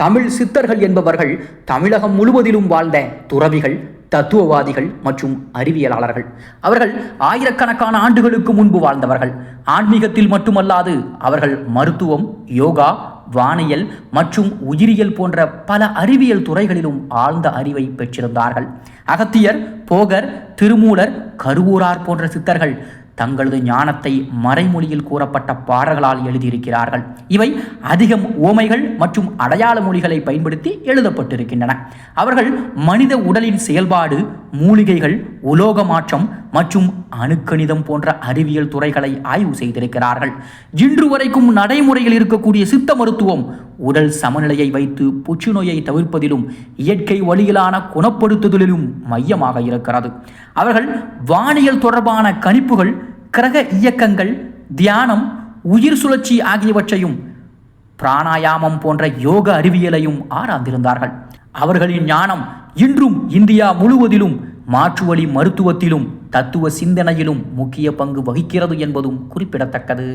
தமிழ் சித்தர்கள் என்பவர்கள் தமிழகம் முழுவதிலும் வாழ்ந்த துறவிகள், தத்துவவாதிகள் மற்றும் அறிவியலாளர்கள். அவர்கள் ஆயிரக்கணக்கான ஆண்டுகளுக்கு முன்பு வாழ்ந்தவர்கள். ஆன்மீகத்தில் மட்டுமல்லாது அவர்கள் மருத்துவம், யோகா, வானியல் மற்றும் உயிரியல் போன்ற பல அறிவியல் துறைகளிலும் ஆழ்ந்த அறிவை பெற்றிருந்தார்கள். அகத்தியர், போகர், திருமூலர், கருவூரார் போன்ற சித்தர்கள் தங்களது ஞானத்தை மறைமொழியில் கூறப்பட்ட பாடல்களால் எழுதியிருக்கிறார்கள். இவை அதிகம் உவமைகள் மற்றும் அடையாள மொழிகளை பயன்படுத்தி எழுதப்பட்டிருக்கின்றன. அவர்கள் மனித உடலின் செயல்பாடு, மூலிகைகள், உலோக மாற்றம் மற்றும் அணுக்கணிதம் போன்ற அறிவியல் துறைகளை ஆய்வு செய்திருக்கிறார்கள். இன்று வரைக்கும் நடைமுறையில் இருக்கக்கூடிய சித்த மருத்துவம் உடல் சமநிலையை வைத்து புற்றுநோயை தவிர்ப்பதிலும் இயற்கை வழியிலான குணப்படுத்துதலிலும் மையமாக இருக்கிறது. அவர்கள் வானியல் தொடர்பான கணிப்புகள், கிரக இயக்கங்கள், தியானம், உயிர் சுழற்சி ஆகியவற்றையும் பிராணாயாமம் போன்ற யோக அறிவியலையும் ஆராய்ந்திருந்தார்கள். அவர்களின் ஞானம் இன்றும் இந்தியா முழுவதிலும் மாற்று வழி மருத்துவத்திலும் தத்துவ சிந்தனையிலும் முக்கிய பங்கு வகிக்கிறது என்பதும் குறிப்பிடத்தக்கது.